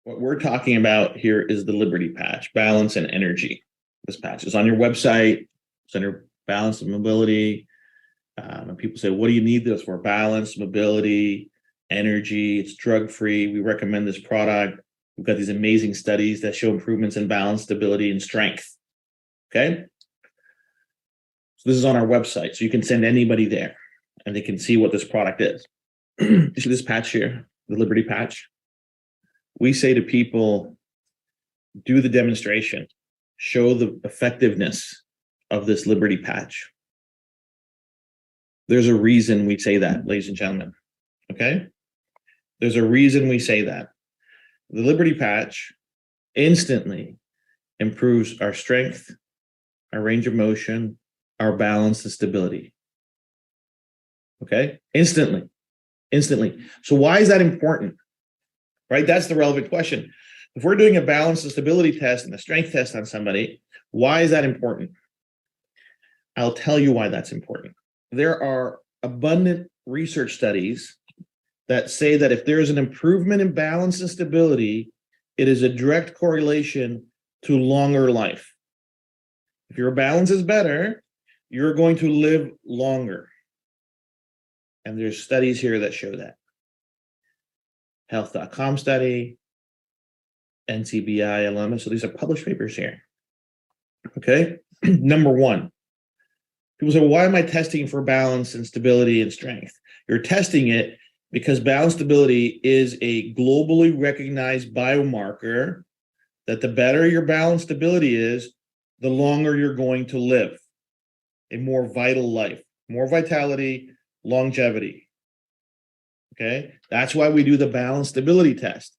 What we're talking about here is the Liberty Patch, balance and energy. This patch is on your website. It's under balance and mobility. And people say, what do you need this for? Balance, mobility, energy. It's drug-free. We recommend this product. We've got these amazing studies that show improvements in balance, stability, and strength. Okay. So this is on our website. So you can send anybody there and they can see what this product is. You see this patch here, the Liberty Patch? We say to people, do the demonstration, show the effectiveness of this Liberty Patch. There's a reason we say that, ladies and gentlemen, okay? There's a reason we say that. The Liberty Patch instantly improves our strength, our range of motion, our balance and stability, okay? Instantly. So why is that important? Right? That's the relevant question. If we're doing a balance and stability test and a strength test on somebody, why is that important? I'll tell you why that's important. There are abundant research studies that say that if there is an improvement in balance and stability, it is a direct correlation to longer life. If your balance is better, you're going to live longer. And there's studies here that show that. Health.com study, NCBI, LMS. So these are published papers here. Okay. Number one, people say, well, why am I testing for balance and stability and strength? You're testing it because balance stability is a globally recognized biomarker that the better your balance stability is, the longer you're going to live a more vital life, more vitality, longevity. Okay, that's why we do the balance stability test.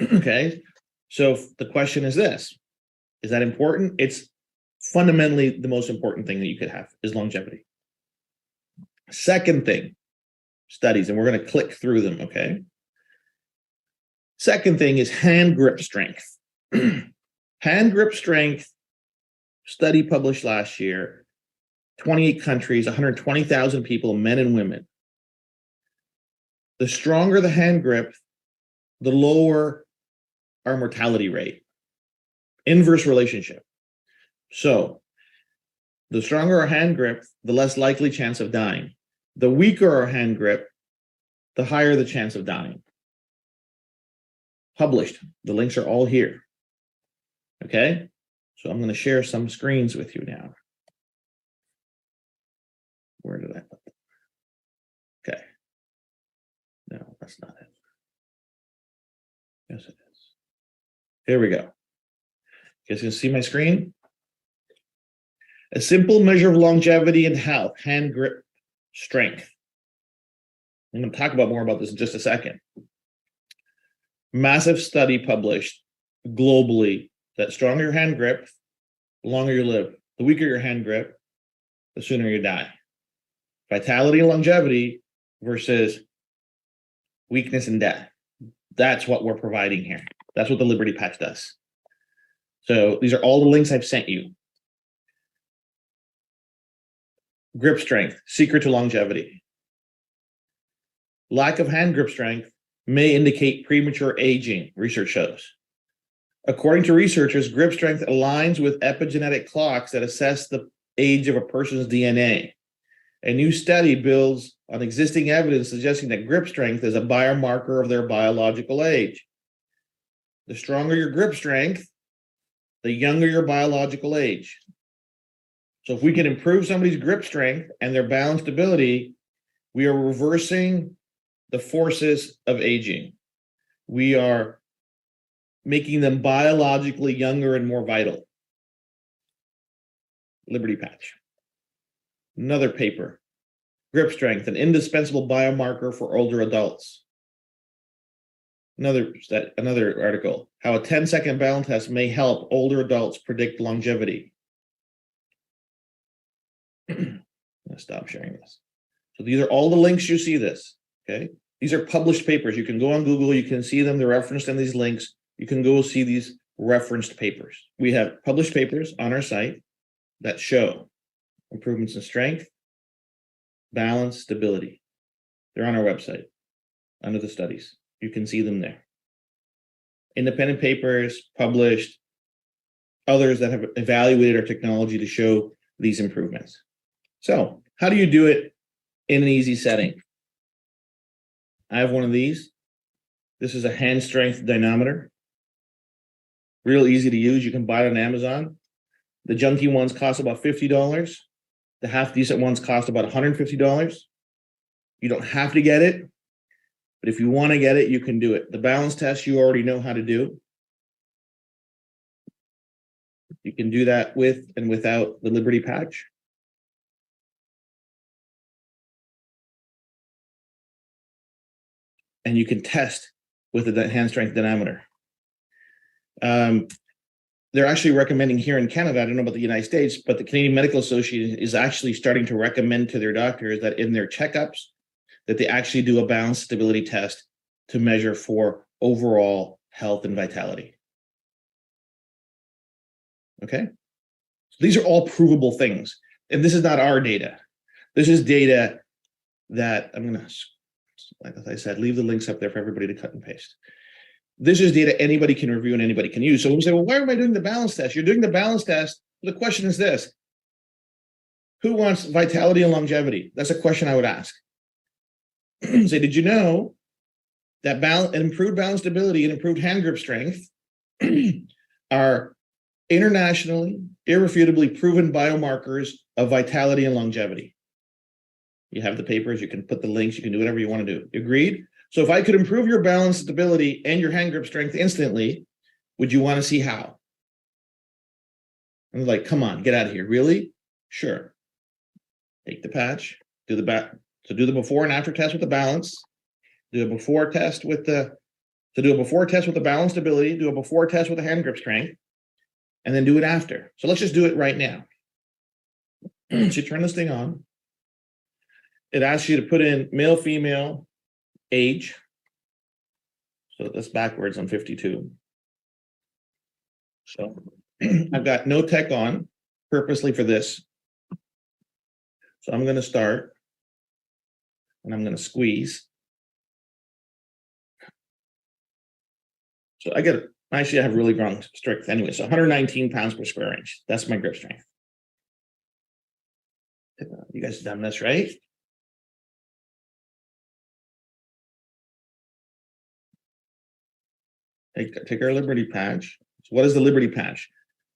Okay, so the question is this: is that important? It's fundamentally the most important thing that you could have is longevity. Second thing, studies, and we're going to click through them. Okay. Second thing is hand grip strength. Hand grip strength study published last year, 28 countries, 120,000 people, men and women. The stronger the hand grip, the lower our mortality rate. Inverse relationship. So the stronger our hand grip, the less likely chance of dying. The weaker our hand grip, the higher the chance of dying. Published. The links are all here. Okay? So I'm going to share some screens with you now. Where did I put them? Okay. No, that's not it. Yes, it is. Here we go. You guys can see my screen? A simple measure of longevity and health, hand grip strength. I'm going to talk more about this in just a second. Massive study published globally that stronger your hand grip, the longer you live. The weaker your hand grip, the sooner you die. Vitality and longevity versus weakness and death. That's what we're providing here. That's what the Liberty Patch does. So these are all the links I've sent you. Grip strength, secret to longevity. Lack of hand grip strength may indicate premature aging, research shows. According to researchers, grip strength aligns with epigenetic clocks that assess the age of a person's DNA. A new study builds on existing evidence suggesting that grip strength is a biomarker of their biological age. The stronger your grip strength, the younger your biological age. So if we can improve somebody's grip strength and their balance stability, we are reversing the forces of aging. We are making them biologically younger and more vital. Liberty Patch. Another paper. Grip strength, an indispensable biomarker for older adults. Another article. How a 10-second balance test may help older adults predict longevity. I'm going to stop sharing this. So these are all the links you see this. Okay. These are published papers. You can go on Google. You can see them. They're referenced in these links. You can go see these referenced papers. We have published papers on our site that show improvements in strength, balance, stability. They're on our website under the studies. You can see them there. independent papers published, others that have evaluated our technology to show these improvements. So how do you do it in an easy setting? I have one of these. This is a hand strength dynamomer. Real easy to use. You can buy it on Amazon. The junky ones cost about $50. The half decent ones cost about $150. You don't have to get it, but if you want to get it, you can do it. The balance test you already know how to do. You can do that with and without the Liberty patch. And you can test with the hand strength dynamomer. They're actually recommending here in Canada, I don't know about the United States, but the Canadian Medical Association is actually starting to recommend to their doctors that in their checkups, that they actually do a balance stability test to measure for overall health and vitality. Okay? So these are all provable things. And this is not our data. This is data that I'm going to, like I said, leave the links up there for everybody to cut and paste. This is data anybody can review and anybody can use. So we say, well, why am I doing the balance test? You're doing the balance test. The question is this: who wants vitality and longevity? That's a question I would ask. Say, did you know that improved balance stability and improved hand grip strength are internationally, irrefutably proven biomarkers of vitality and longevity? You have the papers, you can put the links, you can do whatever you want to do. Agreed? So if I could improve your balance stability and your hand grip strength instantly, would you want to see how? I'm like, come on, get out of here. Really? Sure. Take the patch, do the before and after test with the balance, do a before test with the balance stability, do a before test with the hand grip strength, and then do it after. So let's just do it right now. So you turn this thing on. It asks you to put in male, female, age. So that's backwards on 52. So I've got no tech on purposely for this. So I'm going to start and I'm going to squeeze. So I have really strong strength anyway. So 119 pounds per square inch. That's my grip strength. You guys have done this, right? Take our Liberty patch. So what is the Liberty patch?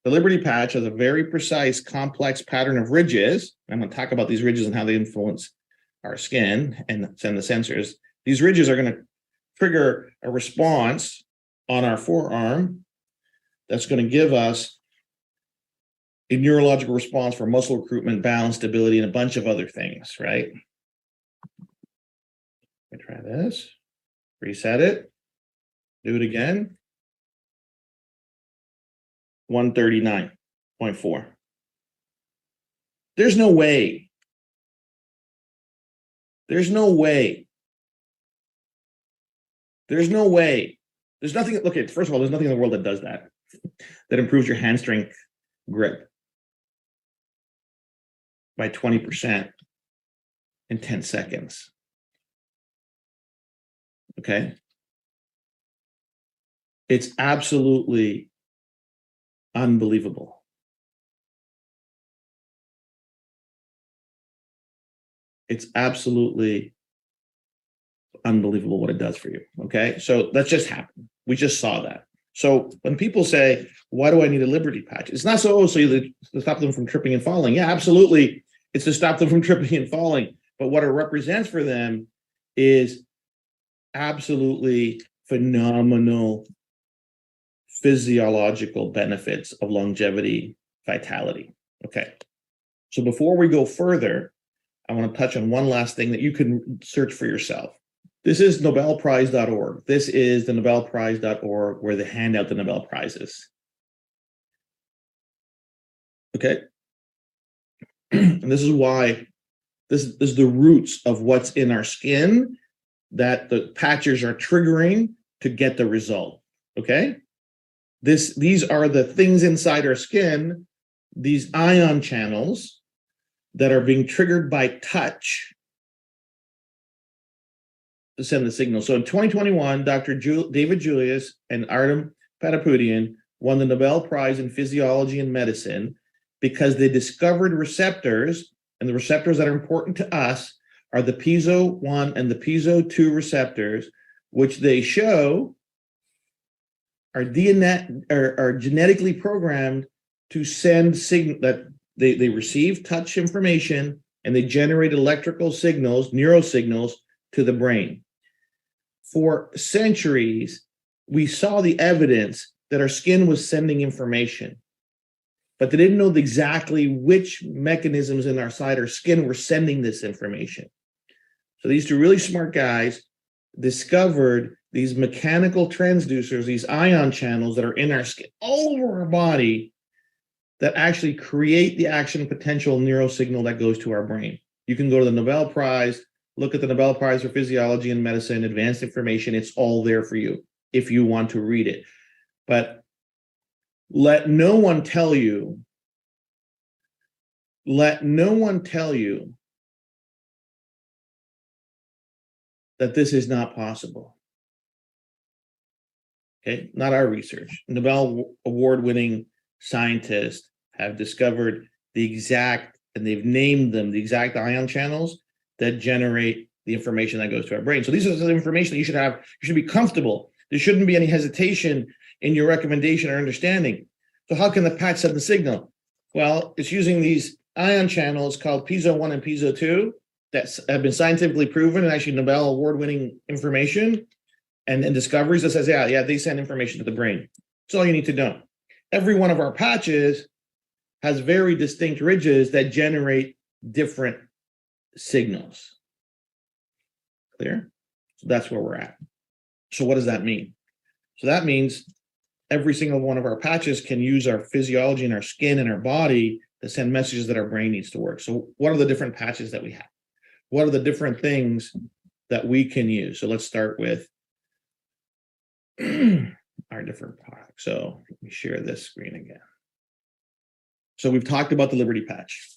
The Liberty patch has a very precise, complex pattern of ridges. I'm going to talk about these ridges and how they influence our skin and send the sensors. These ridges are going to trigger a response on our forearm that's going to give us a neurological response for muscle recruitment, balance, stability, and a bunch of other things, right? Let me try this. Reset it. Do it again. 139.4. There's no way. There's no way. There's no way. There's nothing. Look, first of all, there's nothing in the world that does that, that improves your hand strength grip by 20% in 10 seconds. Okay? It's absolutely unbelievable. It's absolutely unbelievable what it does for you. Okay, so that just happened. We just saw that. So when people say, why do I need a Liberty patch? It's not so to stop them from tripping and falling. Yeah, absolutely. It's to stop them from tripping and falling. But what it represents for them is absolutely phenomenal physiological benefits of longevity, vitality. Okay. So before we go further, I want to touch on one last thing that you can search for yourself. This is nobelprize.org. This is the nobelprize.org where they hand out the Nobel Prizes. Okay. And this is why this is the roots of what's in our skin that the patches are triggering to get the result. Okay. These are the things inside our skin, these ion channels that are being triggered by touch send the signal. So in 2021, David Julius and Artem Patapoutian won the Nobel Prize in Physiology and Medicine because they discovered receptors, and the receptors that are important to us are the piezo-1 and the piezo-2 receptors, which they show are genetically programmed to send signal that they receive touch information and they generate electrical signals, neurosignals to the brain. For centuries, we saw the evidence that our skin was sending information, but they didn't know exactly which mechanisms inside our skin were sending this information. So these two really smart guys discovered these mechanical transducers, these ion channels that are in our skin, all over our body, that actually create the action potential neurosignal that goes to our brain. You can go to the Nobel Prize, look at the Nobel Prize for Physiology and Medicine, advanced information. It's all there for you if you want to read it. But let no one tell you that this is not possible. Okay, not our research. Nobel award-winning scientists have discovered the exact, and they've named them, the exact ion channels that generate the information that goes to our brain. So these are the information that you should have. You should be comfortable. There shouldn't be any hesitation in your recommendation or understanding. So how can the patch send the signal? Well, it's using these ion channels called piezo-1 and piezo-2 that have been scientifically proven and actually Nobel award-winning information and discoveries that says, yeah, they send information to the brain. That's all you need to know. Every one of our patches has very distinct ridges that generate different signals. Clear? So that's where we're at. So what does that mean? So that means every single one of our patches can use our physiology and our skin and our body to send messages that our brain needs to work. So what are the different patches that we have? What are the different things that we can use? So let's start with our different products. So let me share this screen again. So we've talked about the Liberty Patch,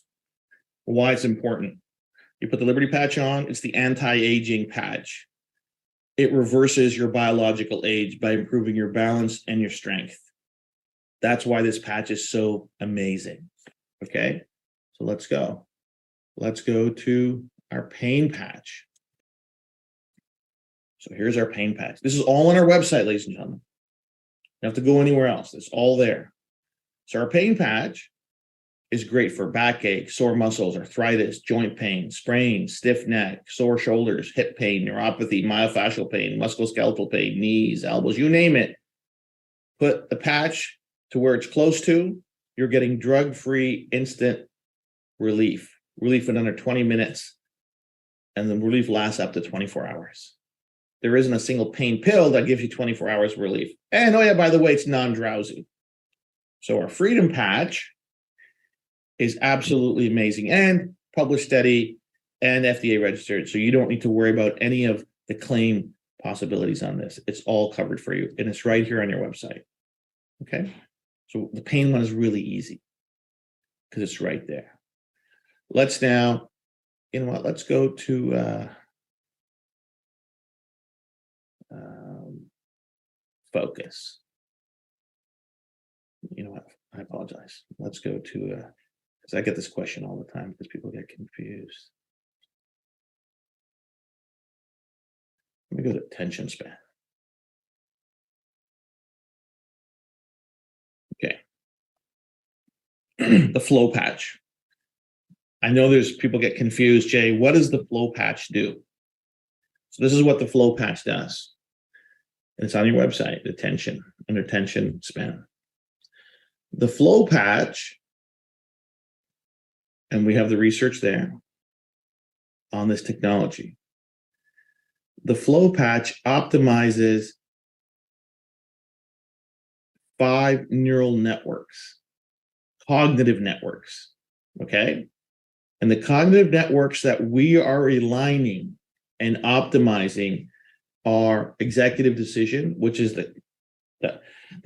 why it's important. You put the Liberty Patch on, it's the anti-aging patch. It reverses your biological age by improving your balance and your strength. That's why this patch is so amazing. Okay, so let's go. Let's go to our pain patch. So here's our pain patch. This is all on our website, ladies and gentlemen. You don't have to go anywhere else. It's all there. So our pain patch is great for backache, sore muscles, arthritis, joint pain, sprains, stiff neck, sore shoulders, hip pain, neuropathy, myofascial pain, musculoskeletal pain, knees, elbows, you name it. Put the patch to where it's close to, you're getting drug-free instant relief in under 20 minutes, and the relief lasts up to 24 hours. There isn't a single pain pill that gives you 24 hours relief. And oh yeah, by the way, it's non-drowsy. So our Freedom Patch is absolutely amazing and published study and FDA registered. So you don't need to worry about any of the claim possibilities on this. It's all covered for you and it's right here on your website. Okay. So the pain one is really easy because it's right there. Let's now, you know what, let's go to focus. You know what, I apologize. Let's go to, because I get this question all the time because people get confused. Let me go to attention span. Okay. The flow patch. I know there's people get confused. Jay, what does the flow patch do? So this is what the flow patch does. And it's on your website, attention, under attention span. The flow patch, and we have the research there on this technology. The flow patch optimizes 5 neural networks, cognitive networks, okay? And the cognitive networks that we are aligning and optimizing are executive decision, which is the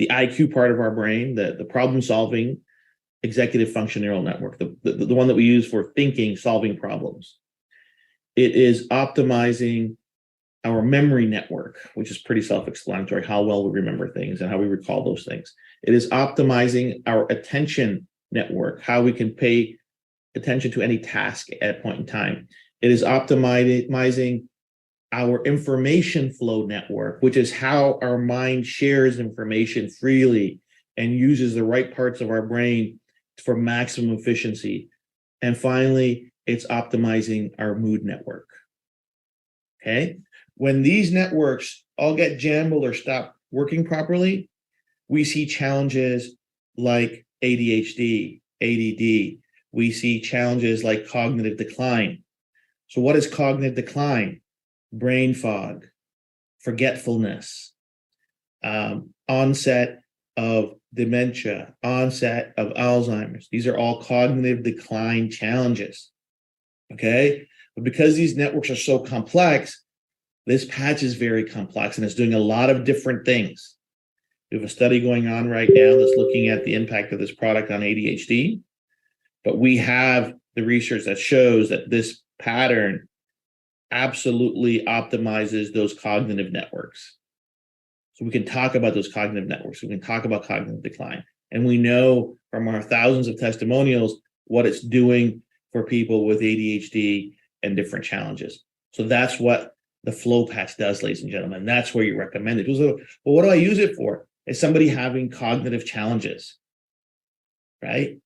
IQ part of our brain, the problem-solving executive function neural network, the one that we use for thinking, solving problems. It is optimizing our memory network, which is pretty self-explanatory, how well we remember things and how we recall those things. It is optimizing our attention network, how we can pay attention to any task at a point in time. It is optimizing our information flow network, which is how our mind shares information freely and uses the right parts of our brain for maximum efficiency. And finally, it's optimizing our mood network. Okay? When these networks all get jumbled or stop working properly, we see challenges like ADHD, ADD. We see challenges like cognitive decline. So what is cognitive decline? Brain fog, forgetfulness, onset of dementia, onset of Alzheimer's. These are all cognitive decline challenges. Okay? But because these networks are so complex, this patch is very complex and it's doing a lot of different things. We have a study going on right now that's looking at the impact of this product on ADHD, but we have the research that shows that this pattern absolutely optimizes those cognitive networks. So we can talk about those cognitive networks. We can talk about cognitive decline. And we know from our thousands of testimonials what it's doing for people with ADHD and different challenges. So that's what the flow patch does, ladies and gentlemen. That's where you recommend it. Well, what do I use it for? Is somebody having cognitive challenges, right?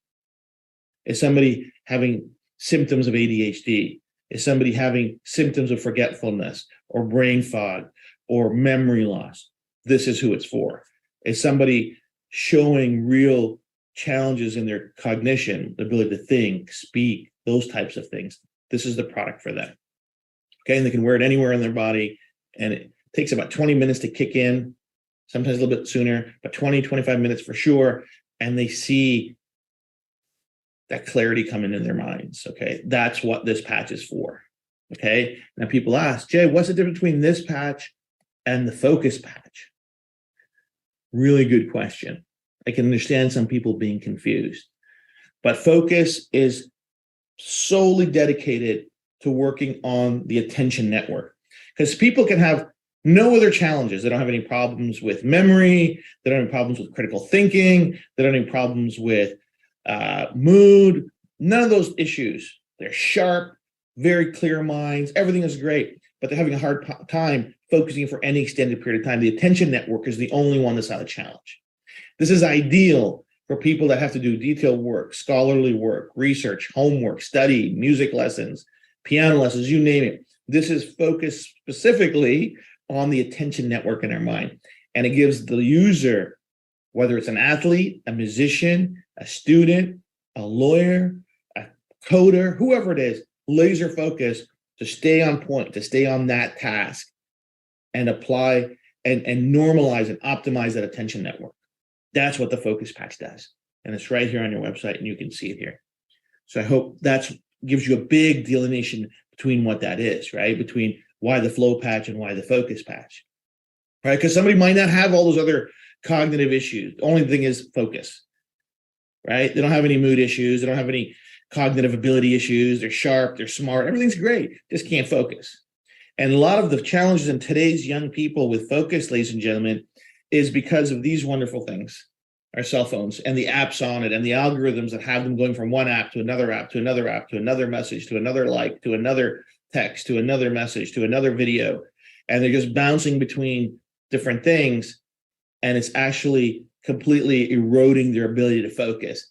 Is somebody having symptoms of ADHD? Is somebody having symptoms of forgetfulness or brain fog or memory loss? This is who it's for. Is somebody showing real challenges in their cognition, the ability to think, speak, those types of things? This is the product for them. Okay, and they can wear it anywhere in their body, and it takes about 20 minutes to kick in, sometimes a little bit sooner, but 20, 25 minutes for sure, and they see that clarity coming in their minds. Okay, that's what this patch is for. Okay, now people ask, Jay, what's the difference between this patch and the focus patch? Really good question. I can understand some people being confused, but focus is solely dedicated to working on the attention network, because people can have no other challenges. They don't have any problems with memory. They don't have any problems with critical thinking. They don't have any problems with mood. None of those issues. They're sharp, very clear minds. Everything is great, but they're having a hard time focusing for any extended period of time. The attention network is the only one that's not a challenge. This is ideal for people that have to do detailed work, scholarly work, research, homework, study, music lessons, piano lessons, you name it. This is focused specifically on the attention network in our mind. And it gives the user, whether it's an athlete, a musician, a student, a lawyer, a coder, whoever it is, laser focus to stay on point, to stay on that task and apply and normalize and optimize that attention network. That's what the focus patch does. And it's right here on your website and you can see it here. So I hope that gives you a big delineation between what that is, right? Between why the flow patch and why the focus patch, right? Because somebody might not have all those other cognitive issues. The only thing is focus, right? They don't have any mood issues. They don't have any cognitive ability issues. They're sharp, they're smart, everything's great, just can't focus. And a lot of the challenges in today's young people with focus, ladies and gentlemen, is because of these wonderful things, our cell phones and the apps on it and the algorithms that have them going from one app to another app, to another app, to another message, to another like, to another text, to another message, to another video. And they're just bouncing between different things. And it's actually completely eroding their ability to focus.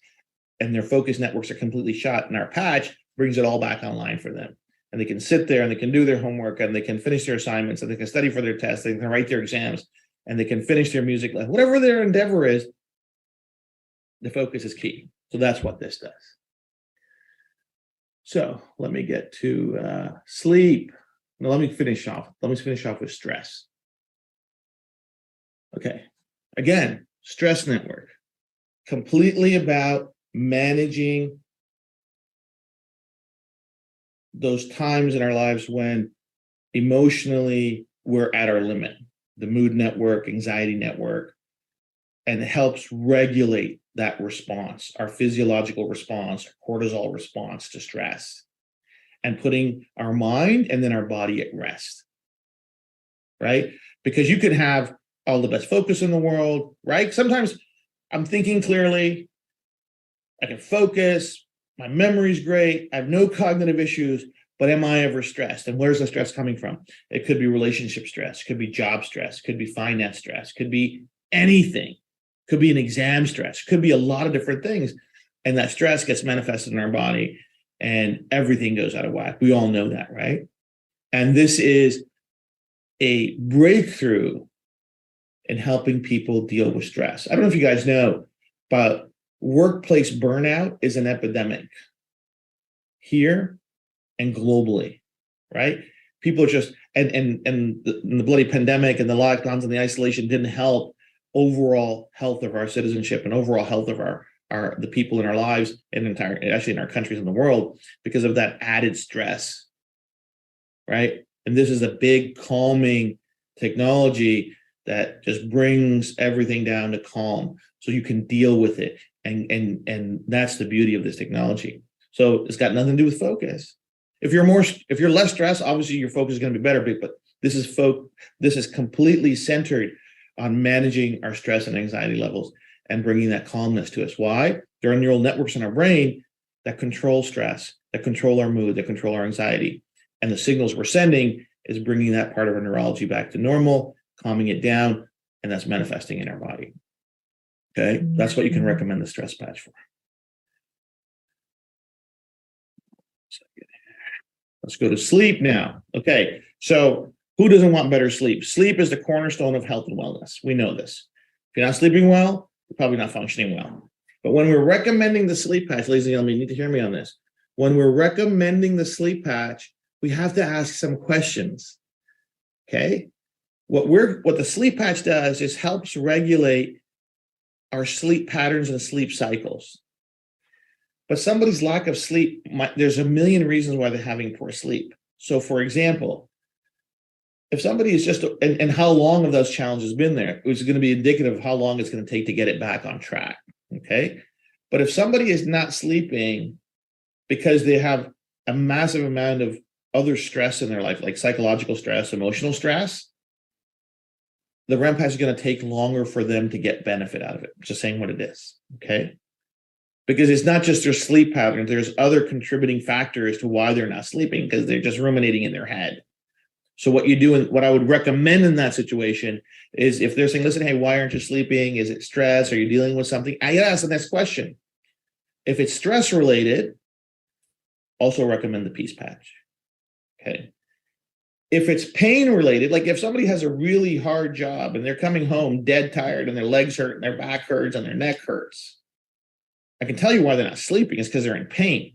And their focus networks are completely shot. And our patch brings it all back online for them. And they can sit there and they can do their homework and they can finish their assignments and they can study for their tests. They can write their exams and they can finish their music lesson. Whatever their endeavor is, the focus is key. So that's what this does. So let me get to sleep. Now let me finish off. Let me finish off with stress. Okay. Again, stress network. Completely about managing those times in our lives when emotionally we're at our limit. The mood network, anxiety network, and it helps regulate that response, our physiological response, our cortisol response to stress, and putting our mind and then our body at rest. right? Because you could have all the best focus in the world, right? Sometimes I'm thinking clearly, I can focus, my memory's great, I have no cognitive issues, but am I ever stressed? And where's the stress coming from? It could be relationship stress, could be job stress, could be finance stress, could be anything, could be an exam stress, could be a lot of different things. And that stress gets manifested in our body and everything goes out of whack. We all know that, right? And this is a breakthrough in helping people deal with stress. I don't know if you guys know, but workplace burnout is an epidemic here and globally, right? People just, and the bloody pandemic and the lockdowns and the isolation didn't help overall health of our citizenship and overall health of the people in our lives and actually in our countries in the world because of that added stress, right? And this is a big calming technology that just brings everything down to calm so you can deal with it. And that's the beauty of this technology. So it's got nothing to do with focus. If you're less stressed, obviously your focus is going to be better, but this is completely centered on managing our stress and anxiety levels and bringing that calmness to us. Why? There are neural networks in our brain that control stress, that control our mood, that control our anxiety. And the signals we're sending is bringing that part of our neurology back to normal, calming it down, and that's manifesting in our body. Okay, that's what you can recommend the stress patch for. Let's go to sleep now. Okay, so who doesn't want better sleep? Sleep is the cornerstone of health and wellness. We know this. If you're not sleeping well, you're probably not functioning well. But when we're recommending the sleep patch, ladies and gentlemen, you need to hear me on this. When we're recommending the sleep patch, we have to ask some questions. Okay, what the sleep patch does is helps regulate our sleep patterns and sleep cycles. But somebody's lack of sleep, there's a million reasons why they're having poor sleep. So for example, if somebody is just, and how long have those challenges been there, which is going to be indicative of how long it's going to take to get it back on track, okay? But if somebody is not sleeping because they have a massive amount of other stress in their life, like psychological stress, emotional stress, the REM patch is going to take longer for them to get benefit out of it. Just saying what it is, okay? Because it's not just their sleep patterns, there's other contributing factors to why they're not sleeping because they're just ruminating in their head. So what you do, and what I would recommend in that situation is if they're saying, listen, hey, why aren't you sleeping? Is it stress? Are you dealing with something? I gotta ask the next question. If it's stress related, also recommend the peace patch, okay? If it's pain related, like if somebody has a really hard job and they're coming home dead tired and their legs hurt and their back hurts and their neck hurts, I can tell you why they're not sleeping. It's because they're in pain.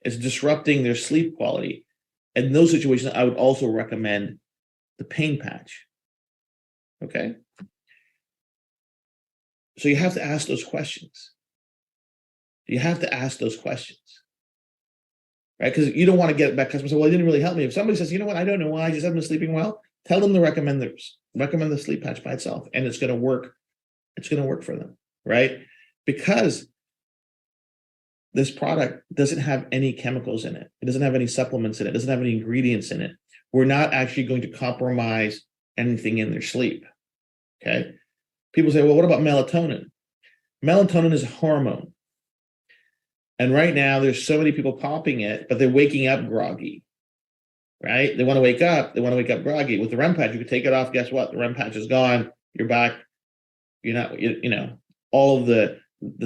It's disrupting their sleep quality. And in those situations, I would also recommend the pain patch. Okay? So you have to ask those questions. You have to ask those questions. Right? Because you don't want to get back customers say, well, it didn't really help me. If somebody says, you know what, I don't know why, I just haven't been sleeping well, tell them to recommend the sleep patch by itself. And it's going to work. It's going to work for them. Right? Because this product doesn't have any chemicals in it. It doesn't have any supplements in it. It doesn't have any ingredients in it. We're not actually going to compromise anything in their sleep. Okay? People say, well, what about melatonin? Melatonin is a hormone. And right now, there's so many people popping it, but they're waking up groggy. Right? They want to wake up. They want to wake up groggy. With the REM patch, you can take it off. Guess what? The REM patch is gone. You're back. You're not, you know, all of the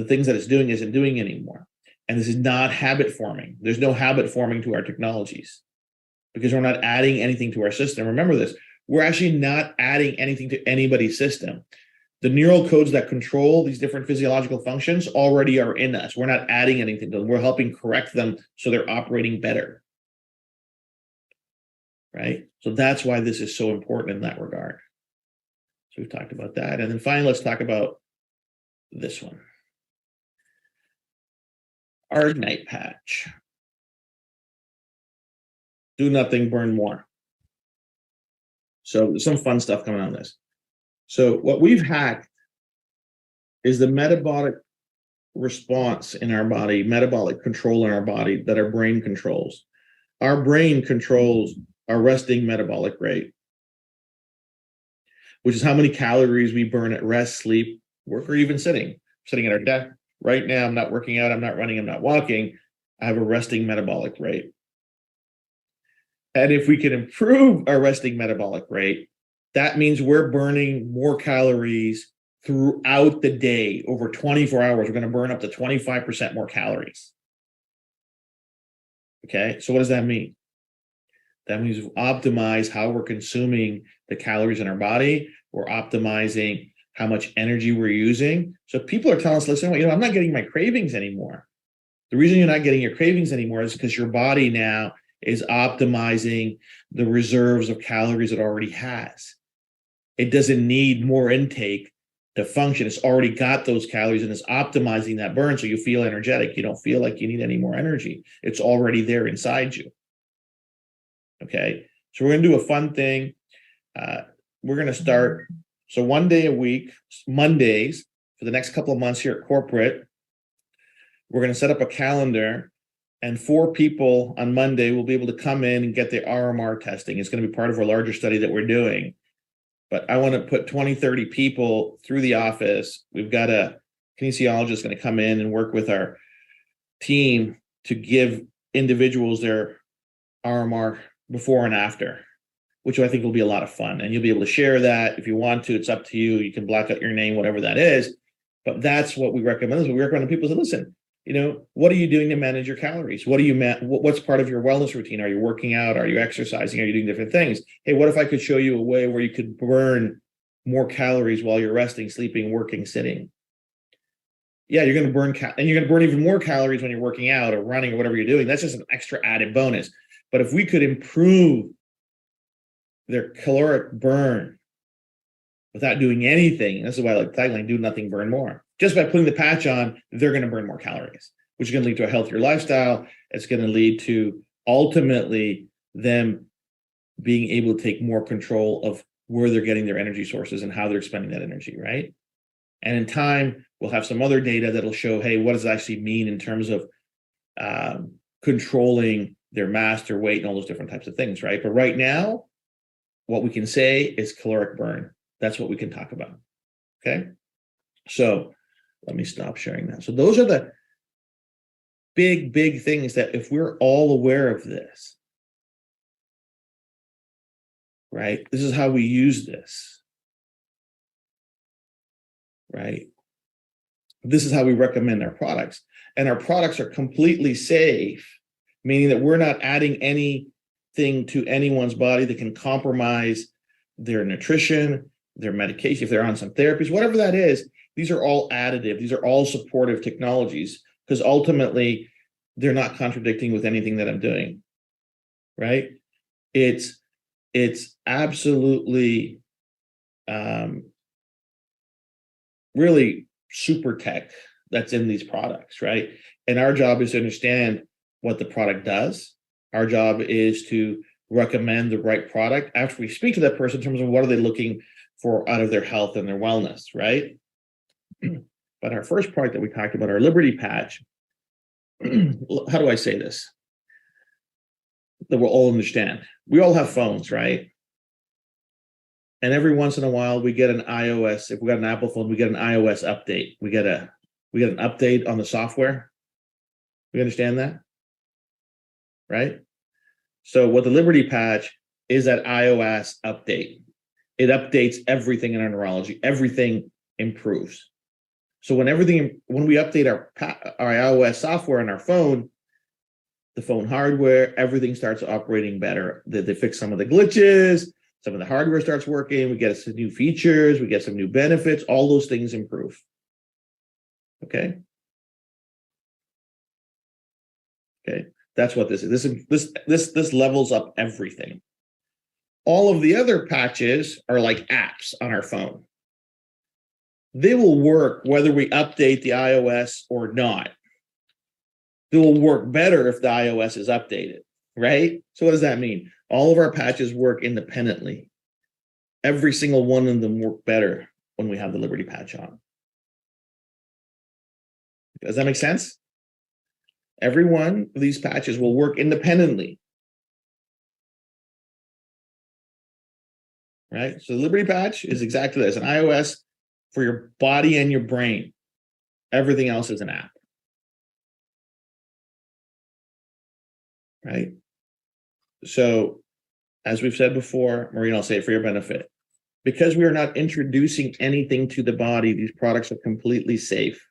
things that it's doing isn't doing anymore. And this is not habit forming. There's no habit forming to our technologies because we're not adding anything to our system. Remember this, we're actually not adding anything to anybody's system. The neural codes that control these different physiological functions already are in us. We're not adding anything to them. We're helping correct them so they're operating better. Right? So that's why this is so important in that regard. So we've talked about that. And then finally, let's talk about this one. Our night patch. Do nothing, burn more. So there's some fun stuff coming on this. So what we've hacked is the metabolic response in our body, metabolic control in our body that our brain controls. Our brain controls our resting metabolic rate. which is how many calories we burn at rest, sleep, work, or even sitting at our desk. Right now, I'm not working out, I'm not running, I'm not walking. I have a resting metabolic rate. And if we can improve our resting metabolic rate, that means we're burning more calories throughout the day. Over 24 hours, we're going to burn up to 25% more calories. Okay, so what does that mean? That means we optimize how we're consuming the calories in our body. We're optimizing how much energy we're using. So people are telling us, listen, I'm not getting my cravings anymore. The reason you're not getting your cravings anymore is because your body now is optimizing the reserves of calories it already has. It doesn't need more intake to function. It's already got those calories and it's optimizing that burn so you feel energetic. You don't feel like you need any more energy. It's already there inside you. Okay, so we're going to do a fun thing. We're going to start, so 1 day a week, Mondays, for the next couple of months here at corporate, we're going to set up a calendar, and 4 people on Monday will be able to come in and get the RMR testing. It's going to be part of our larger study that we're doing. But I want to put 20, 30 people through the office. We've got a kinesiologist going to come in and work with our team to give individuals their RMR before and after, which I think will be a lot of fun. And you'll be able to share that if you want to. It's up to you. You can black out your name, whatever that is. But that's what we recommend. We recommend people to listen. What are you doing to manage your calories? What's part of your wellness routine? Are you working out? Are you exercising? Are you doing different things? Hey, what if I could show you a way where you could burn more calories while you're resting, sleeping, working, sitting? Yeah, you're going to burn, and you're going to burn even more calories when you're working out or running or whatever you're doing. That's just an extra added bonus. But if we could improve their caloric burn without doing anything, this is why I like the tagline, do nothing, burn more. Just by putting the patch on, they're going to burn more calories, which is going to lead to a healthier lifestyle. It's going to lead to ultimately them being able to take more control of where they're getting their energy sources and how they're spending that energy, right? And in time, we'll have some other data that'll show, hey, what does it actually mean in terms of controlling their mass, their weight, and all those different types of things, right? But right now, what we can say is caloric burn. That's what we can talk about, okay? So let me stop sharing that. So those are the big, big things that if we're all aware of this, right? This is how we use this, right? This is how we recommend our products. And our products are completely safe, meaning that we're not adding anything to anyone's body that can compromise their nutrition, their medication, if they're on some therapies, whatever that is. These are all additive. These are all supportive technologies because ultimately they're not contradicting with anything that I'm doing, right? It's absolutely really super tech that's in these products, right? And our job is to understand what the product does. Our job is to recommend the right product after we speak to that person in terms of what are they looking for out of their health and their wellness, right? But our first product that we talked about, our Liberty Patch, how do I say this? That we'll all understand. We all have phones, right? And every once in a while, we get an iOS. If we got an Apple phone, we get an iOS update. We get an update on the software. We understand that, right? So what the Liberty Patch is that iOS update. It updates everything in our neurology. Everything improves. So when we update our iOS software on our phone, the phone hardware, everything starts operating better. They fix some of the glitches. Some of the hardware starts working. We get some new features. We get some new benefits. All those things improve. Okay. Okay. That's what this is. This levels up everything. All of the other patches are like apps on our phone. They will work whether we update the iOS or not. They will work better if the iOS is updated, right? So what does that mean? All of our patches work independently. Every single one of them work better when we have the Liberty Patch on. Does that make sense? Every one of these patches will work independently. right? So the Liberty Patch is exactly this, an iOS for your body and your brain. Everything else is an app, right? So as we've said before, Maureen, I'll say it for your benefit. Because we are not introducing anything to the body, these products are completely safe.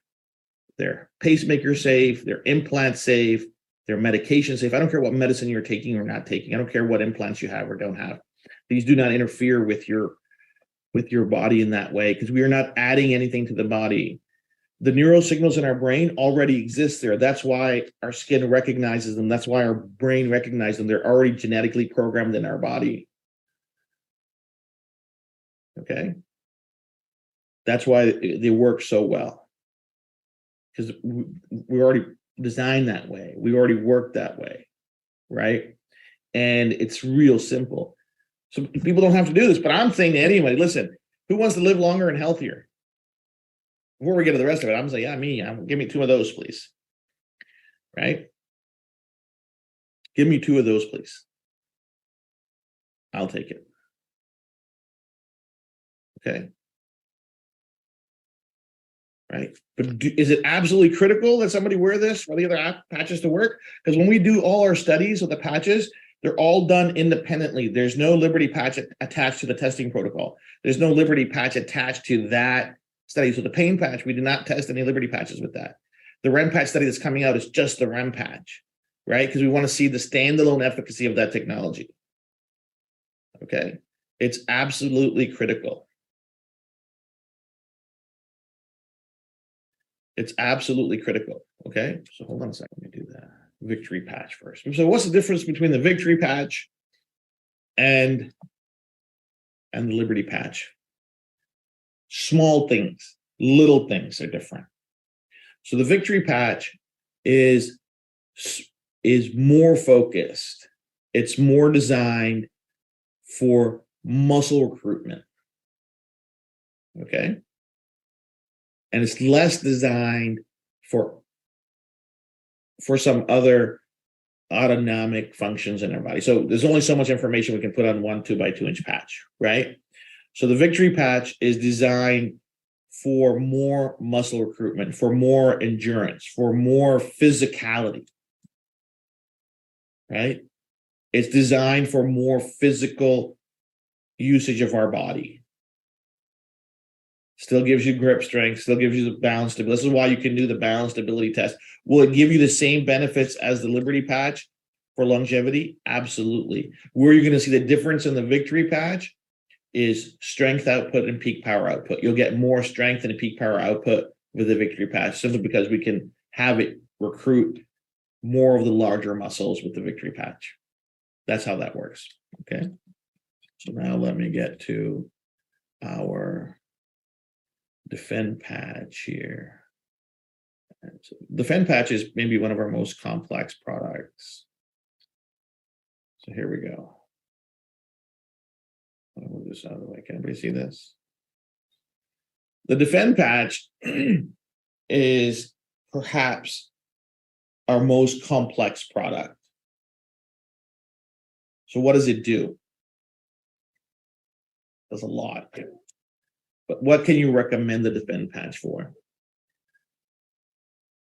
They're pacemaker safe, they're implant safe, they're medication safe. I don't care what medicine you're taking or not taking. I don't care what implants you have or don't have. These do not interfere with your body in that way, because we are not adding anything to the body. The neural signals in our brain already exist there. That's why our skin recognizes them. That's why our brain recognizes them. They're already genetically programmed in our body. Okay? That's why they work so well. Because we already designed that way. We already work that way, right? And it's real simple. So people don't have to do this, but I'm saying to anybody, listen, who wants to live longer and healthier? Before we get to the rest of it, I'm saying, yeah, me. Give me 2 of those, please. Right? Give me 2 of those, please. I'll take it. Okay. Right. But is it absolutely critical that somebody wear this for the other patches to work? Because when we do all our studies of the patches, they're all done independently. There's no Liberty patch attached to the testing protocol. There's no Liberty patch attached to that study. So the pain patch, we did not test any Liberty patches with that. The REM patch study that's coming out is just the REM patch, right? Because we want to see the standalone efficacy of that technology. Okay. It's absolutely critical. It's absolutely critical. Okay. So hold on a second. Let me do that. Victory patch first. So what's the difference between the Victory patch and the Liberty patch? Small things, little things are different. So the Victory patch is more focused. It's more designed for muscle recruitment. Okay. And it's less designed for some other autonomic functions in our body. So there's only so much information we can put on one 2x2-inch patch, right? So the Victory patch is designed for more muscle recruitment, for more endurance, for more physicality, right? It's designed for more physical usage of our body. Still gives you grip strength, still gives you the balance stability. This is why you can do the balance stability test. Will it give you the same benefits as the Liberty patch for longevity? Absolutely. Where you're going to see the difference in the Victory patch is strength output and peak power output. You'll get more strength and peak power output with the Victory patch, simply because we can have it recruit more of the larger muscles with the Victory patch. That's how that works. Okay. So now let me get to our Defend patch here. So Defend patch is maybe one of our most complex products. So here we go. I'll move this out of the way. Can everybody see this? The Defend patch is perhaps our most complex product. So what does it do? It does a lot. But what can you recommend the Defend patch for?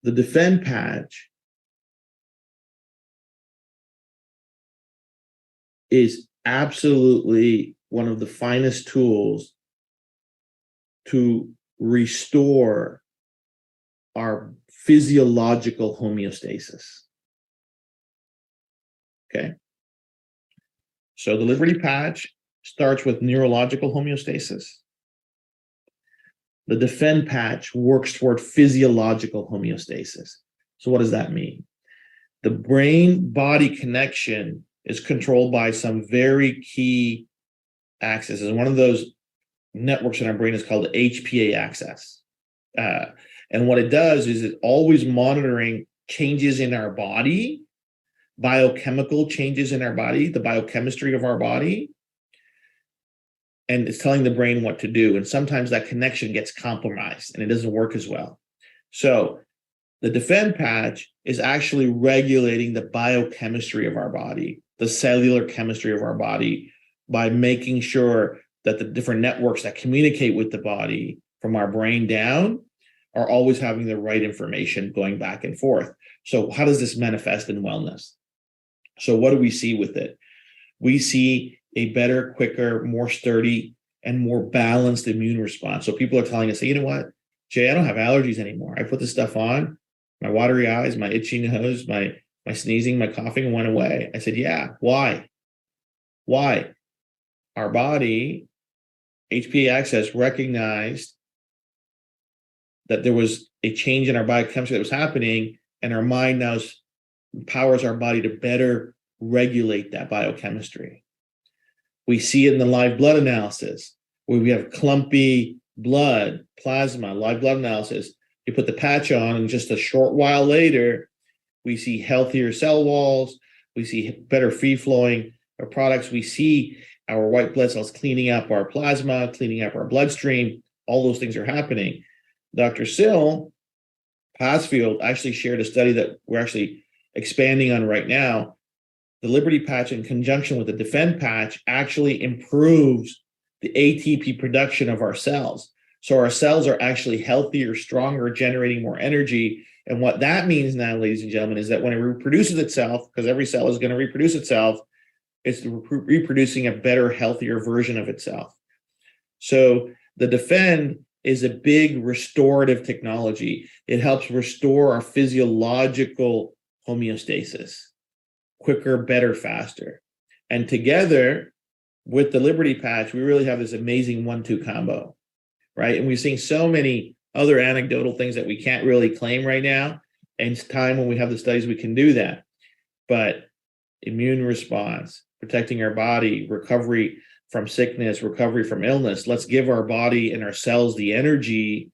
The Defend patch is absolutely one of the finest tools to restore our physiological homeostasis. Okay. So the Liberty patch starts with neurological homeostasis. The Defend patch works toward physiological homeostasis. So what does that mean? The brain-body connection is controlled by some very key axis. And one of those networks in our brain is called the HPA axis. And what it does is it's always monitoring changes in our body, biochemical changes in our body, the biochemistry of our body, and it's telling the brain what to do. And sometimes that connection gets compromised and it doesn't work as well. So the Defend patch is actually regulating the biochemistry of our body, the cellular chemistry of our body, by making sure that the different networks that communicate with the body from our brain down are always having the right information going back and forth. So how does this manifest in wellness? So what do we see with it? We see a better, quicker, more sturdy, and more balanced immune response. So people are telling us, hey, you know what, Jay, I don't have allergies anymore. I put this stuff on, my watery eyes, my itchy nose, my sneezing, my coughing went away. I said, yeah, why? Why? Our body, HPA Access, recognized that there was a change in our biochemistry that was happening, and our mind now empowers our body to better regulate that biochemistry. We see it in the live blood analysis, where we have clumpy blood, plasma, live blood analysis. You put the patch on, and just a short while later, we see healthier cell walls. We see better free-flowing products. We see our white blood cells cleaning up our plasma, cleaning up our bloodstream. All those things are happening. Dr. Syl Pasfield actually shared a study that we're actually expanding on right now. The Liberty patch, in conjunction with the Defend patch, actually improves the ATP production of our cells. So our cells are actually healthier, stronger, generating more energy. And what that means now, ladies and gentlemen, is that when it reproduces itself, because every cell is going to reproduce itself, it's reproducing a better, healthier version of itself. So the Defend is a big restorative technology. It helps restore our physiological homeostasis quicker, better, faster. And together with the Liberty patch, we really have this amazing 1-2 combo, right? And we're seeing so many other anecdotal things that we can't really claim right now. And it's time when we have the studies, we can do that. But immune response, protecting our body, recovery from sickness, recovery from illness. Let's give our body and our cells the energy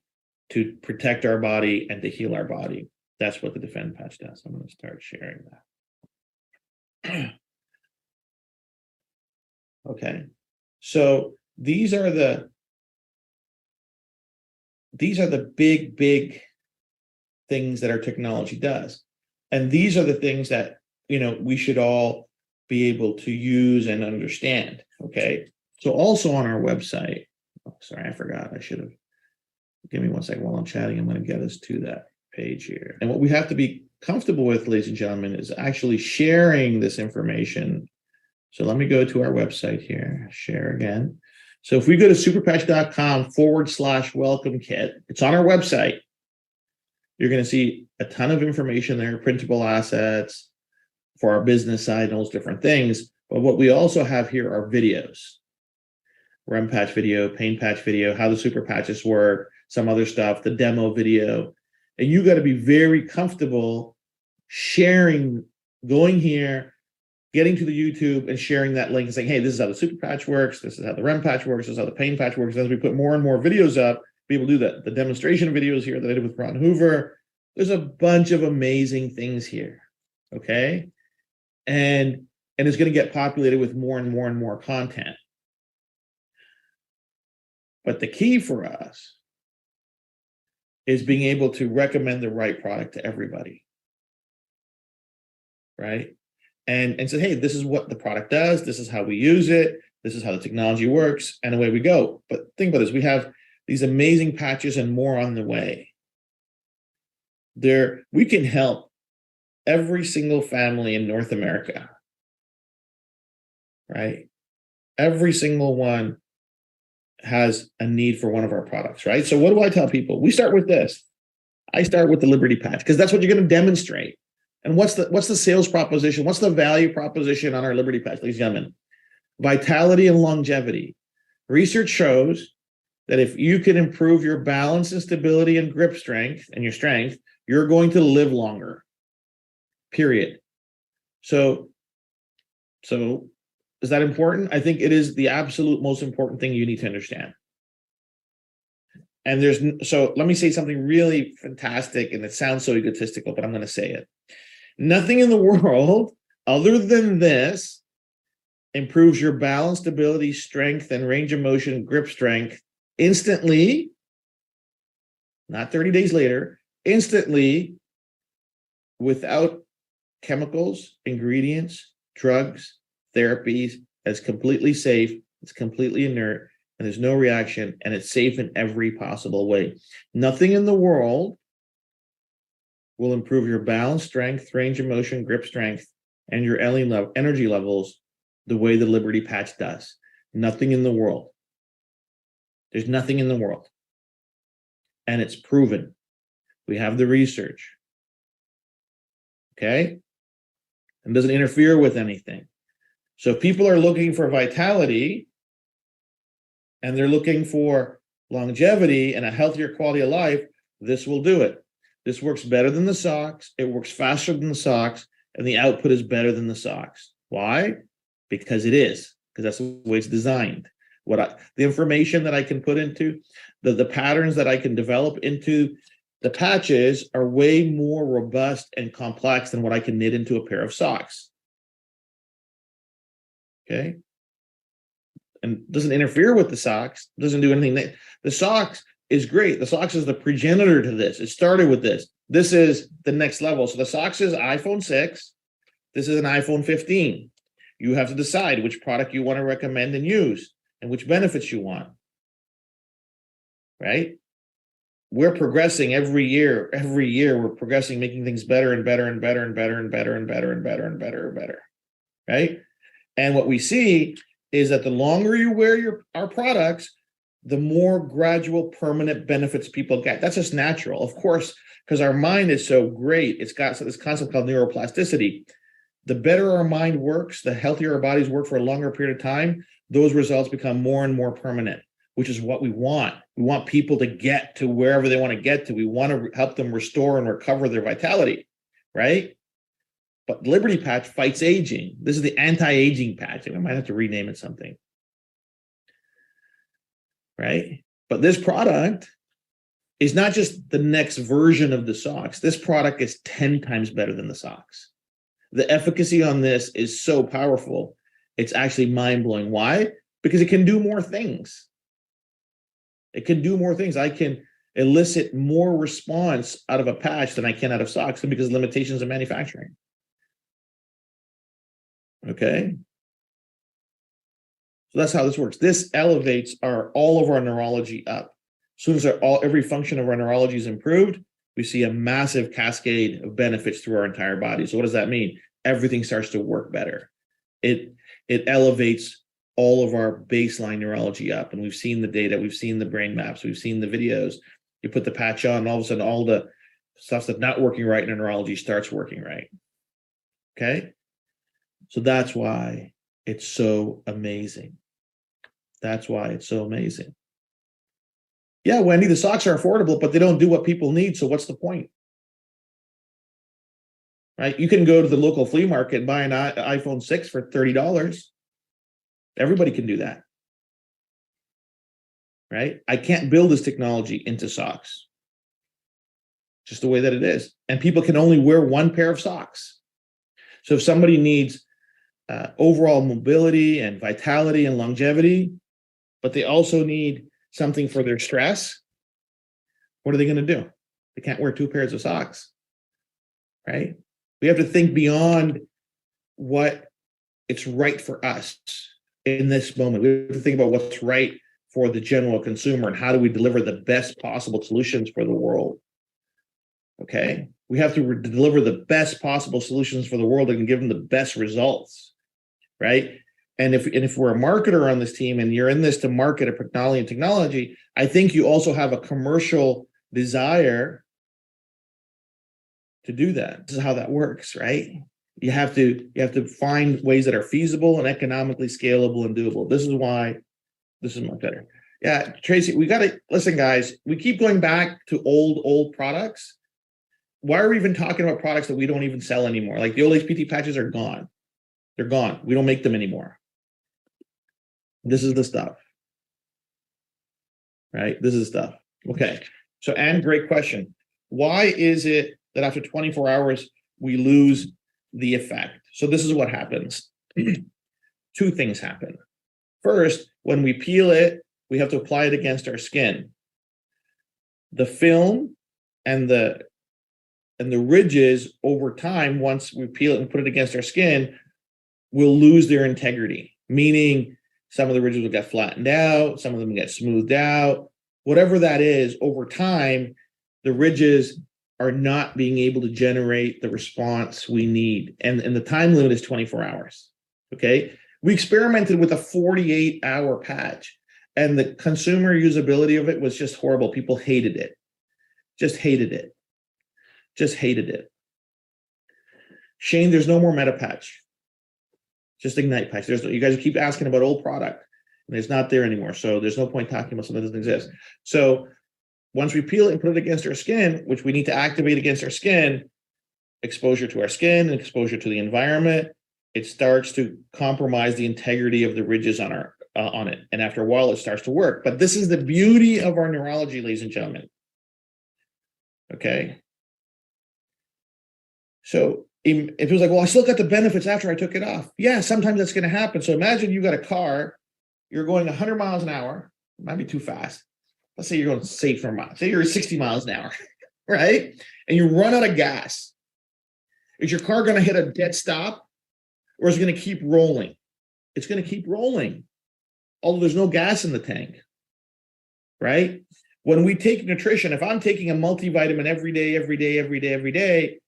to protect our body and to heal our body. That's what the Defend patch does. I'm going to start sharing that. Okay, so these are the big things that our technology does, and these are the things that we should all be able to use and understand. Okay, so also on our website, sorry, I forgot. I should have. Give me 1 second while I'm chatting. I'm going to get us to that page here. And what we have to be comfortable with, ladies and gentlemen, is actually sharing this information. So let me go to our website here, share again. So if we go to superpatch.com/welcome kit, it's on our website. You're going to see a ton of information there, printable assets for our business side, and those different things. But what we also have here are videos, REM patch video, pain patch video, how the super patches work, some other stuff, the demo video. And you got to be very comfortable sharing, going here, getting to the YouTube and sharing that link and saying, hey, this is how the super patch works. This is how the REM patch works. This is how the pain patch works. As we put more and more videos up, people do that. The demonstration videos here that I did with Ron Hoover, there's a bunch of amazing things here. Okay. And it's going to get populated with more and more and more content. But the key for us is being able to recommend the right product to everybody, right? And say, hey, this is what the product does. This is how we use it. This is how the technology works, and away we go. But think about this. We have these amazing patches and more on the way. We can help every single family in North America, right? Every single one has a need for one of our products, right? So what do I tell people? We start with this. I start with the Liberty patch because that's what you're going to demonstrate. And what's the sales proposition? What's the value proposition on our Liberty patch, ladies and gentlemen? Vitality and longevity. Research shows that if you can improve your balance and stability and grip strength and your strength, you're going to live longer, period. So is that important? I think it is the absolute most important thing you need to understand. And so let me say something really fantastic, and it sounds so egotistical, but I'm going to say it. Nothing in the world other than this improves your balance, stability, strength, and range of motion, grip strength instantly, not 30 days later, instantly, without chemicals, ingredients, drugs, therapies. It's completely safe. It's completely inert. and there's no reaction, and it's safe in every possible way. Nothing in the world will improve your balance, strength, range of motion, grip strength, and your energy levels the way the Liberty Patch does. Nothing in the world. There's nothing in the world. And it's proven. We have the research. Okay? And doesn't interfere with anything. So if people are looking for vitality and they're looking for longevity and a healthier quality of life, this will do it. This works better than the socks. It works faster than the socks, and the output is better than the socks. Why? Because it is, because that's the way it's designed. The information that I can put into the patterns that I can develop into the patches are way more robust and complex than what I can knit into a pair of socks. Okay. And doesn't interfere with the socks, doesn't do anything. The socks is great. The socks is the progenitor to this. It started with this. This is the next level. So the socks is iPhone 6. This is an iPhone 15. You have to decide which product you want to recommend and use and which benefits you want. Right? We're progressing every year. Every year we're progressing, making things better and better and better and better and better and better and better and better and better. Right? And what we see is that the longer you wear our products, the more gradual permanent benefits people get. That's just natural. Of course, because our mind is so great, it's got this concept called neuroplasticity. The better our mind works, the healthier our bodies work for a longer period of time, those results become more and more permanent, which is what we want. We want people to get to wherever they want to get to. We want to help them restore and recover their vitality, right? But Liberty Patch fights aging. This is the anti-aging patch. I might have to rename it something. Right? But this product is not just the next version of the socks. This product is 10 times better than the socks. The efficacy on this is so powerful. It's actually mind-blowing. Why? Because it can do more things. It can do more things. I can elicit more response out of a patch than I can out of socks because of limitations of manufacturing. Okay? So that's how this works. This elevates all of our neurology up. As soon as every function of our neurology is improved, we see a massive cascade of benefits through our entire body. So what does that mean? Everything starts to work better. It elevates all of our baseline neurology up. And we've seen the data, we've seen the brain maps, we've seen the videos. You put the patch on, and all of a sudden all the stuff that's not working right in neurology starts working right. Okay? So that's why it's so amazing. That's why it's so amazing. Yeah, Wendy, the socks are affordable, but they don't do what people need. So what's the point? Right? You can go to the local flea market and buy an iPhone 6 for $30. Everybody can do that. Right? I can't build this technology into socks. Just the way that it is. And people can only wear one pair of socks. So if somebody needs overall mobility and vitality and longevity, but they also need something for their stress, what are they going to do? They can't wear two pairs of socks, right? We have to think beyond what it's right for us in this moment. We have to think about what's right for the general consumer and how do we deliver the best possible solutions for the world. Okay? We have to deliver the best possible solutions for the world and give them the best results, right? And if we're a marketer on this team and you're in this to market a technology, I think you also have a commercial desire to do that. This is how that works, right? You have to find ways that are feasible and economically scalable and doable. This is why this is much better. Yeah, Tracy, we got to listen, guys. We keep going back to old products. Why are we even talking about products that we don't even sell anymore? Like the old HPT patches are gone. They're gone. We don't make them anymore. This is the stuff, right? This is the stuff. Okay. So, Anne, great question. Why is it that after 24 hours, we lose the effect? So this is what happens. Two things happen. First, when we peel it, we have to apply it against our skin. The film and the ridges over time, once we peel it and put it against our skin, will lose their integrity, meaning Some of the ridges will get flattened out. Some of them get smoothed out. Whatever that is, over time, the ridges are not being able to generate the response we need. And the time limit is 24 hours. Okay. We experimented with a 48-hour patch, and the consumer usability of it was just horrible. People hated it. Just hated it. Just hated it. Shane, there's no more meta patch. Just Ignite patch. You guys keep asking about old product, and it's not there anymore. So there's no point talking about something that doesn't exist. So once we peel it and put it against our skin, which we need to activate against our skin, exposure to our skin and exposure to the environment, it starts to compromise the integrity of the ridges on our on it. And after a while, it starts to work. But this is the beauty of our neurology, ladies and gentlemen. Okay. So if it was like, well, I still got the benefits after I took it off. Yeah, sometimes that's going to happen. So imagine you got a car, you're going 100 miles an hour. It might be too fast. Let's say you're going safe for a mile. Say you're 60 miles an hour, right? And you run out of gas. Is your car going to hit a dead stop, or is it going to keep rolling? It's going to keep rolling, although there's no gas in the tank, right? When we take nutrition, if I'm taking a multivitamin every day,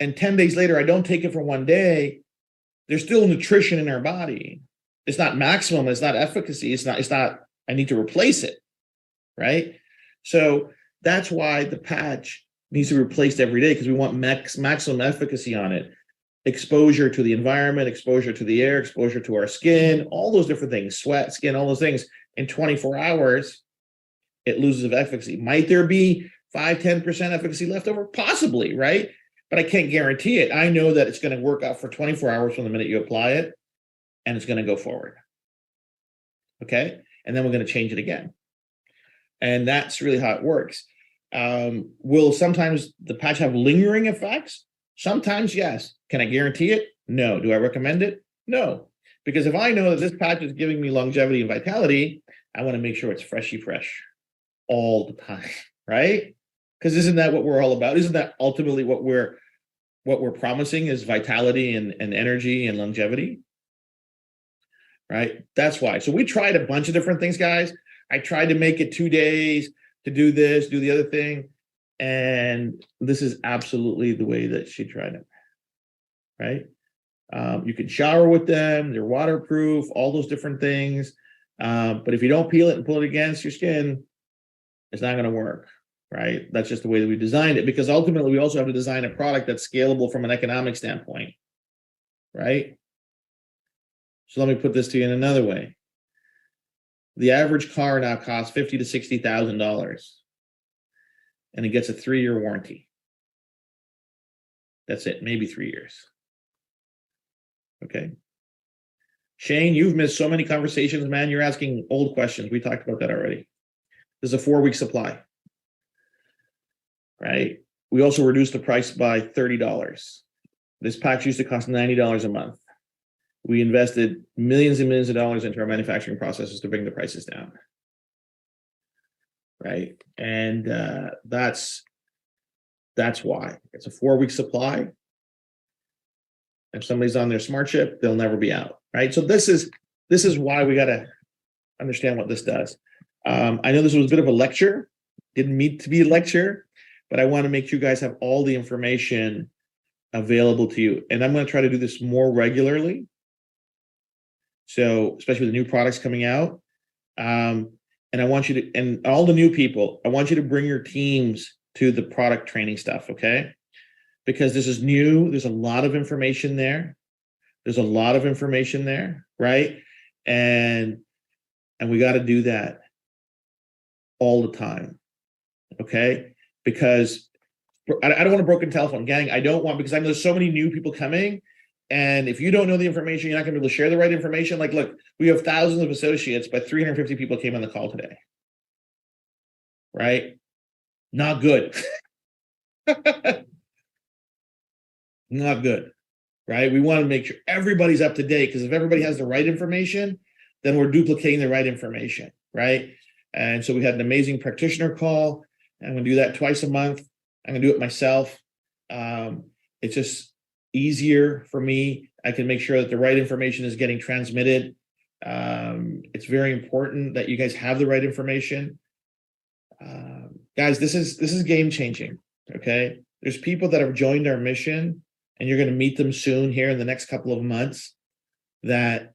and 10 days later I don't take it for one day, there's still nutrition in our body. It's not maximum, it's not efficacy, it's not, I need to replace it, right? So that's why the patch needs to be replaced every day, because we want maximum efficacy on it. Exposure to the environment, exposure to the air, exposure to our skin, all those different things, sweat, skin, all those things. In 24 hours, it loses efficacy. Might there be 5-10% efficacy left over? Possibly, right? But I can't guarantee it. I know that it's going to work out for 24 hours from the minute you apply it, and it's going to go forward. Okay? And then we're going to change it again. And that's really how it works. Will sometimes the patch have lingering effects? Sometimes, yes. Can I guarantee it? No. Do I recommend it? No. Because if I know that this patch is giving me longevity and vitality, I want to make sure it's freshy fresh all the time, right? Because isn't that what we're all about? Isn't that ultimately what we're promising is vitality and energy and longevity? Right? That's why. So we tried a bunch of different things, guys. I tried to make it 2 days to do this, do the other thing. And this is absolutely the way that she tried it, right? You can shower with them. They're waterproof, all those different things. But if you don't peel it and pull it against your skin, it's not going to work, right? That's just the way that we designed it, because ultimately we also have to design a product that's scalable from an economic standpoint, right? So let me put this to you in another way. The average car now costs $50,000 to $60,000, and it gets a 3-year warranty. That's it, maybe 3 years. Okay. Shane, you've missed so many conversations, man. You're asking old questions. We talked about that already. There's a 4-week supply, right? We also reduced the price by $30. This patch used to cost $90 a month. We invested millions and millions of dollars into our manufacturing processes to bring the prices down, right? And that's why. It's a 4-week supply. If somebody's on their smart chip, they'll never be out, right? So this is why we got to understand what this does. I know this was a bit of a lecture, didn't mean to be a lecture, but I want to make sure you guys have all the information available to you. And I'm going to try to do this more regularly. So especially with the new products coming out. And I want you to, and all the new people, I want you to bring your teams to the product training stuff, okay? Because this is new. There's a lot of information there. There's a lot of information there, right? And we got to do that all the time, okay? Because I don't want a broken telephone, gang. I don't want, because I know there's so many new people coming, and if you don't know the information, you're not going to be able to share the right information. Like, look, we have thousands of associates, but 350 people came on the call today, right? Not good. Not good, right? We want to make sure everybody's up to date, because if everybody has the right information, then we're duplicating the right information, right? And so we had an amazing practitioner call. I'm going to do that twice a month. I'm going to do it myself. It's just easier for me. I can make sure that the right information is getting transmitted. It's very important that you guys have the right information. Guys, this is game changing. Okay, there's people that have joined our mission, and you're going to meet them soon here in the next couple of months, that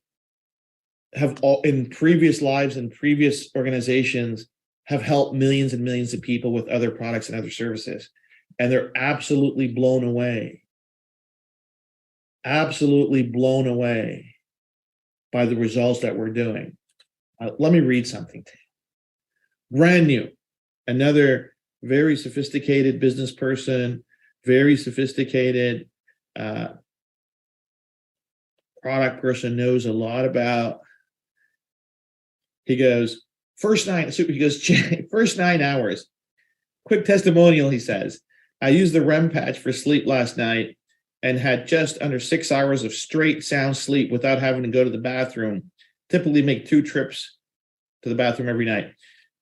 have all in previous lives and previous organizations have helped millions and millions of people with other products and other services, and they're absolutely blown away by the results that we're doing. Let me read something to you. Brand new, another very sophisticated business person, very sophisticated product person, knows a lot about. He goes, first 9 hours. Quick testimonial, he says. I used the REM patch for sleep last night and had just under 6 hours of straight sound sleep without having to go to the bathroom. Typically make 2 trips to the bathroom every night.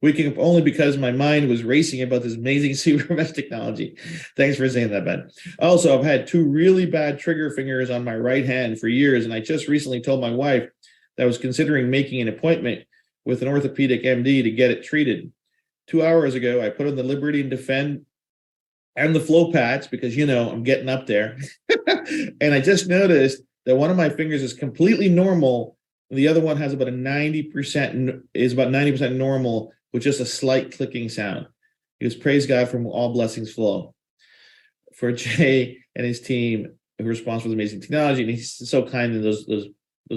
Waking up only because my mind was racing about this amazing CRMS technology. Thanks for saying that, Ben. Also, I've had 2 really bad trigger fingers on my right hand for years, and I just recently told my wife that I was considering making an appointment with an orthopedic MD to get it treated. 2 hours ago, I put on the Liberty and Defend and the Flow patch because, I'm getting up there. And I just noticed that one of my fingers is completely normal. And the other one has about 90% normal with just a slight clicking sound. He goes, praise God, from all blessings flow. For Jay and his team who are responsible for the amazing technology. And he's so kind in those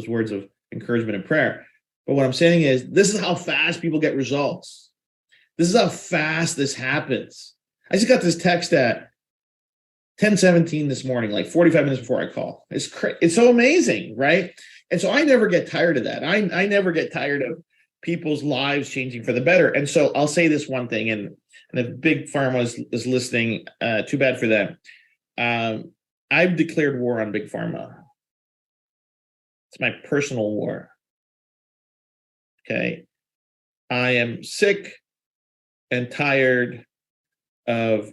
words of encouragement and prayer. But what I'm saying is, this is how fast people get results. This is how fast this happens. I just got this text at 10:17 this morning, like 45 minutes before I call. It's so amazing, right? And so I never get tired of that. I never get tired of people's lives changing for the better. And so I'll say this one thing, and if Big Pharma is listening, too bad for them. I've declared war on Big Pharma. It's my personal war. Okay. I am sick and tired of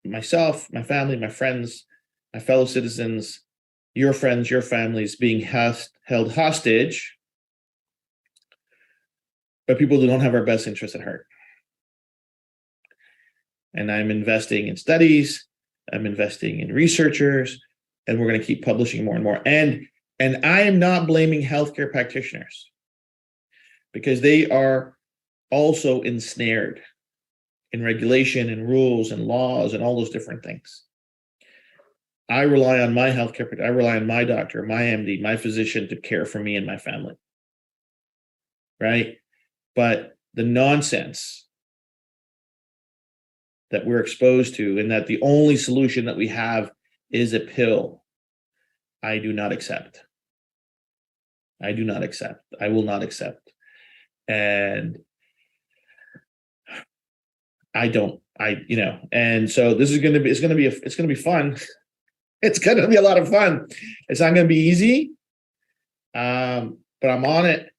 myself, my family, my friends, my fellow citizens, your friends, your families being held hostage by people who don't have our best interests at heart. And I'm investing in studies, I'm investing in researchers, and we're going to keep publishing more and more. And I am not blaming healthcare practitioners, because they are also ensnared in regulation and rules and laws and all those different things. I rely on my healthcare, I rely on my doctor, my MD, my physician to care for me and my family, right? But the nonsense that we're exposed to, and that the only solution that we have is a pill, I do not accept. I do not accept. I will not accept. And I don't, and so this is going to be, it's going to be fun. It's going to be a lot of fun. It's not going to be easy. But I'm on it.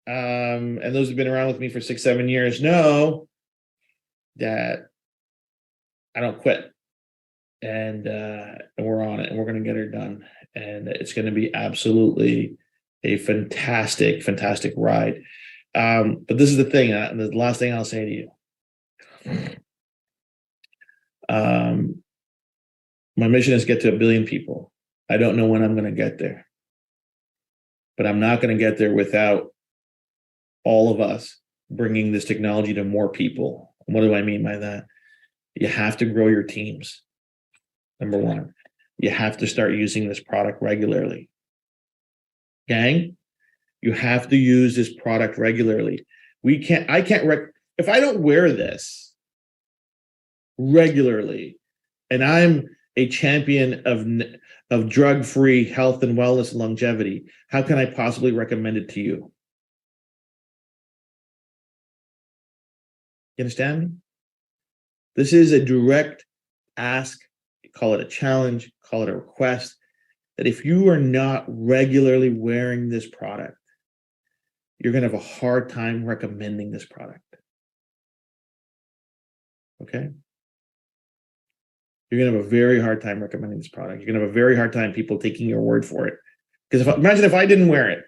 And those who've been around with me for 6-7 years know that I don't quit. And we're on it, and we're going to get it done. And it's going to be absolutely a fantastic, fantastic ride. But this is the thing, and the last thing I'll say to you. My mission is to get to 1 billion people. I don't know when I'm going to get there, but I'm not going to get there without all of us bringing this technology to more people. What do I mean by that? You have to grow your teams. Number one, you have to start using this product regularly. Gang, you have to use this product regularly. If I don't wear this regularly, and I'm a champion of drug-free health and wellness and longevity, how can I possibly recommend it to you? You understand me? This is a direct ask, call it a challenge, call it a request, that if you are not regularly wearing this product, you're going to have a hard time recommending this product. Okay? You're going to have a very hard time recommending this product. You're going to have a very hard time people taking your word for it. Because imagine if I didn't wear it.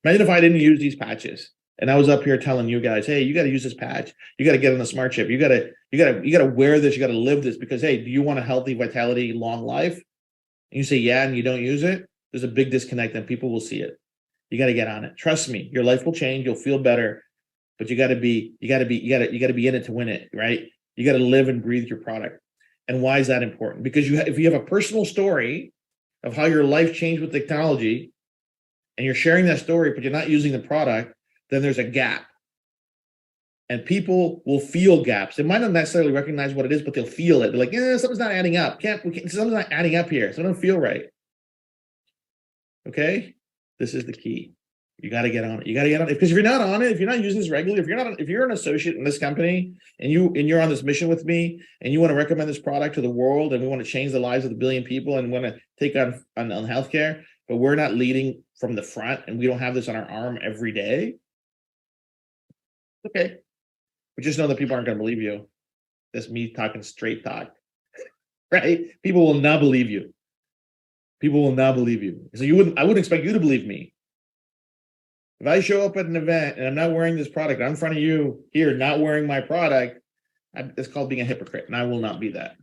Imagine if I didn't use these patches and I was up here telling you guys, hey, you got to use this patch. You got to get on the smart chip. You got to wear this. You got to live this because, hey, do you want a healthy, vitality, long life? And you say, yeah, and you don't use it. There's a big disconnect and people will see it. You got to get on it. Trust me, your life will change. You'll feel better, but you got to be in it to win it, right? You got to live and breathe your product. And why is that important? Because if you have a personal story of how your life changed with technology and you're sharing that story, but you're not using the product, then there's a gap. And people will feel gaps. They might not necessarily recognize what it is, but they'll feel it. They're like, something's not adding up. Something's not adding up here. So I don't feel right. Okay? This is the key. You got to get on it. You got to get on it. Because if you're not on it, if you're not using this regularly, if you're an associate in this company and you're on this mission with me and you want to recommend this product to the world and we want to change the lives of 1 billion people and want to take on healthcare, but we're not leading from the front and we don't have this on our arm every day. Okay. But just know that people aren't going to believe you. That's me talking straight talk, right? People will not believe you. People will not believe you. So I wouldn't expect you to believe me. If I show up at an event and I'm not wearing this product, I'm in front of you here, not wearing my product, it's called being a hypocrite, and I will not be that.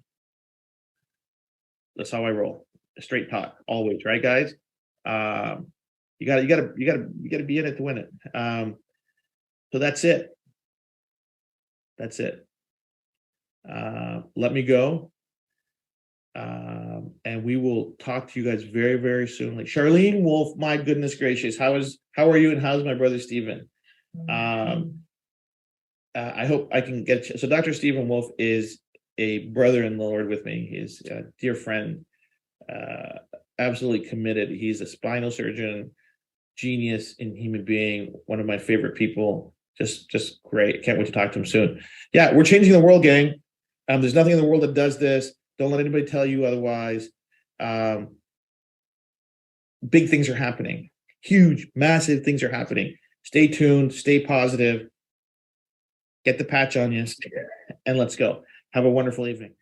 That's how I roll. Straight talk, always, right, guys? You gotta be in it to win it. So that's it. That's it. Let me go. And we will talk to you guys very, very soon. Like Charlene Wolf, my goodness gracious, how are you and how's my brother Stephen? I hope I can get you. So Dr. Stephen Wolf is a brother in the Lord with me. He's a dear friend, absolutely committed. He's a spinal surgeon, genius in human being, one of my favorite people. Just great. Can't wait to talk to him soon. Yeah, we're changing the world, gang. There's nothing in the world that does this. Don't let anybody tell you otherwise. Big things are happening. Huge, massive things are happening. Stay tuned. Stay positive. Get the patch on you, and let's go. Have a wonderful evening.